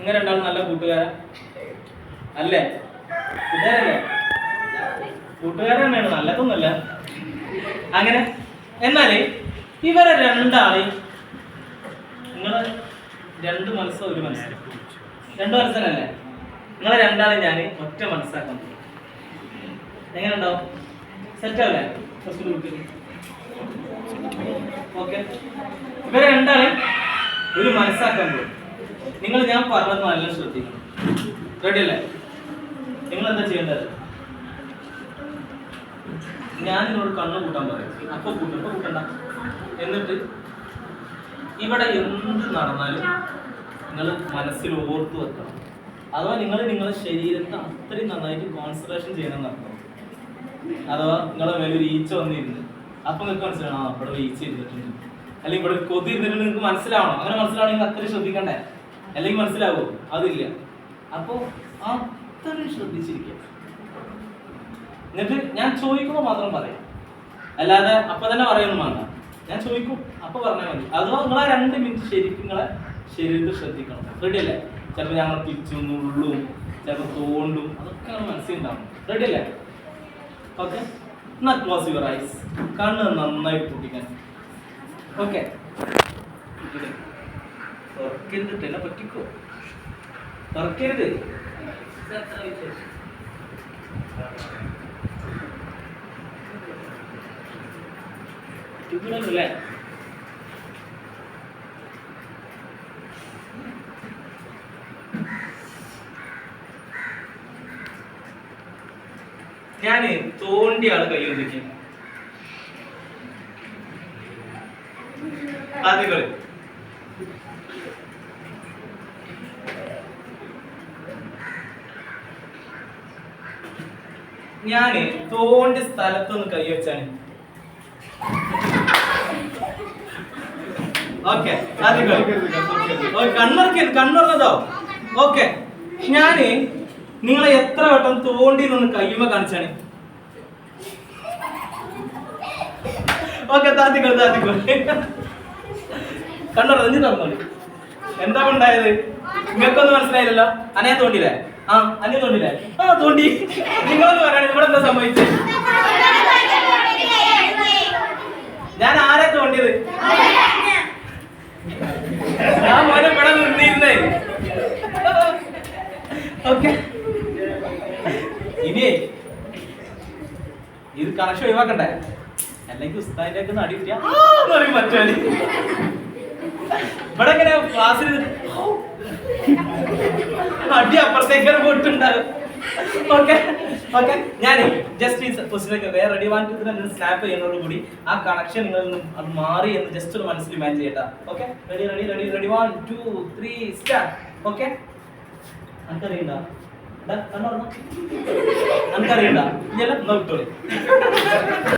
നിങ്ങൾ രണ്ടാളും നല്ല കൂട്ടുകാരാ അല്ലേ? കൂട്ടുകാരല്ലേ? കൂട്ടുകാരൻ തന്നെയാണ്, നല്ലതൊന്നുമല്ല. അങ്ങനെ എന്നാല് ഇവരെ രണ്ടാളെയും നിങ്ങള് രണ്ട് മനസ്സോ ഒരു മനസ്സോ, രണ്ട് മനസ്സല്ലേ? നിങ്ങളെ രണ്ടാളെയും ഞാൻ ഒറ്റ മനസ്സാക്കാൻ പോകും. എങ്ങനെ ഉണ്ടാവും? സെറ്റാവല്ലേ? ഓക്കെ, ഇവരെ രണ്ടാളെയും ഒരു മനസ്സാക്കാൻ പോകും. നിങ്ങൾ ഞാൻ പറഞ്ഞത് നല്ല ശ്രദ്ധിക്കണം. റെഡി അല്ലേ? നിങ്ങൾ എന്താ ചെയ്യേണ്ടത്? ഞാൻ നിന്നോട് കണ്ണു കൂട്ടാൻ പറയും, അപ്പൊ കൂട്ടും, ഇപ്പൊ കൂട്ടണ്ട. എന്നിട്ട് ഇവിടെ എന്ത് നടന്നാലും നിങ്ങൾ മനസ്സിൽ ഓർത്തു വെക്കണം. അഥവാ നിങ്ങൾ നിങ്ങളുടെ ശരീരത്തെ അത്രയും നന്നായിട്ട് കോൺസെൻട്രേഷൻ ചെയ്യണം എന്നർത്ഥം. അഥവാ നിങ്ങളെ മേലൊരു ഈച്ച വന്നിരുന്നു, അപ്പൊ നിങ്ങൾക്ക് മനസ്സിലാവണം ആ ഇവിടെ ഈച്ച ഇരുന്നിട്ടുണ്ട്, അല്ലെങ്കിൽ ഇവിടെ കൊതി ഇരുന്നിട്ടുണ്ട്. നിങ്ങൾക്ക് മനസ്സിലാവണം. അങ്ങനെ മനസ്സിലാവണമെങ്കിൽ അത്രയും ശ്രദ്ധിക്കണ്ടേ? അല്ലെങ്കിൽ മനസ്സിലാവോ? അതില്ല. അപ്പൊ അത്രയും ശ്രദ്ധിച്ചിരിക്കുക. എന്നിട്ട് ഞാൻ ചോദിക്കുമ്പോൾ മാത്രം പറയാം, അല്ലാതെ അപ്പൊ തന്നെ പറയൊന്നും വേണ്ട. ഞാൻ ചോദിക്കും അപ്പൊ പറഞ്ഞാൽ മതി. അഥവാ നിങ്ങളെ 2 മിനിറ്റ് ശരിക്കും നിങ്ങളെ ശരീരത്തിൽ ശ്രദ്ധിക്കണം. റെഡി അല്ലേ? ചിലപ്പോൾ ഞങ്ങൾ പിച്ചും നുള്ളും, ചിലപ്പോൾ തോണ്ടും, അതൊക്കെ നമ്മൾ മനസ്സിലുണ്ടാവും. റെഡി അല്ലേ? ഓക്കെ, എന്നാ ക്ലോസ് യുവർ ഐസ്. കണ്ണ് നന്നായി പൂട്ടിക്കാൻ. ഓക്കെ, തുറക്കരുത്, എന്നെ പറ്റിക്കോ, തുറക്കരുത്. ല്ലേ? ഞാന് തോണ്ടി ആള് കൈ ഒന്നിക്കും. ആദ്യം ഞാന് തോണ്ടി സ്ഥലത്തൊന്ന് കൈ വെച്ചാണ്. ഓക്കെ, കണ്ണുറന്നതോ? ഓക്കെ, ഞാന് നിങ്ങളെ എത്ര വട്ടം തോണ്ടി നിന്ന് കയ്യുമ കാണിച്ചാണ്. ഓക്കെ, താത്തിക്കോളൂ. കണ്ണുറഞ്ഞു തന്നോളി. എന്താ ഉണ്ടായത്? നിങ്ങൾക്കൊന്നും മനസ്സിലായില്ലല്ലോ. അനേ തോണ്ടില്ലേ? അനേ തോണ്ടില്ലേ? തോണ്ടി. നിങ്ങളൊന്ന് പറയണേ, ഇവിടെ എന്താ സംഭവിച്ചത്? ഞാൻ ആരെ തോണ്ടിയത്? ഞാൻ മോനെ ഇവിടെ നിന്നിരുന്നേ. ഓക്കെ, ഇനിയേ ഇത് കണക്ഷൻ ഒഴിവാക്കണ്ടേ? അല്ലെങ്കിൽ ഉസ്താദിന്റെ ഒക്കെ നടി പറയും പറ്റുമോ? ഇവിടെ എങ്ങനെ ക്ലാസ്സിൽ അടി അപ്പുറത്തേക്കാണ് പോയിട്ടുണ്ടാകും. ഓക്കെ ഓക്കെ, ഞാൻ ജസ്റ്റ് ഈ ക്വസ്റ്റിനൊക്കെ വേറെ റെഡി 1 2 3 സ്നാപ്പ് ചെയ്യുന്നതോട് കൂടി ആ കണക്ഷൻ നിങ്ങൾ അത് മാറി എന്ന് ജസ്റ്റ് ഒരു മനസ്സിൽ ഇമാജിൻ ചെയ്യട്ടാ. Okay, ready 1 2 3 start. ഓക്കെ, അനക്കറിയണ്ട കണ്ണു പറഞ്ഞോ? അനക്കറിയണ്ട? ഇല്ല, നോക്കിട്ടോളി.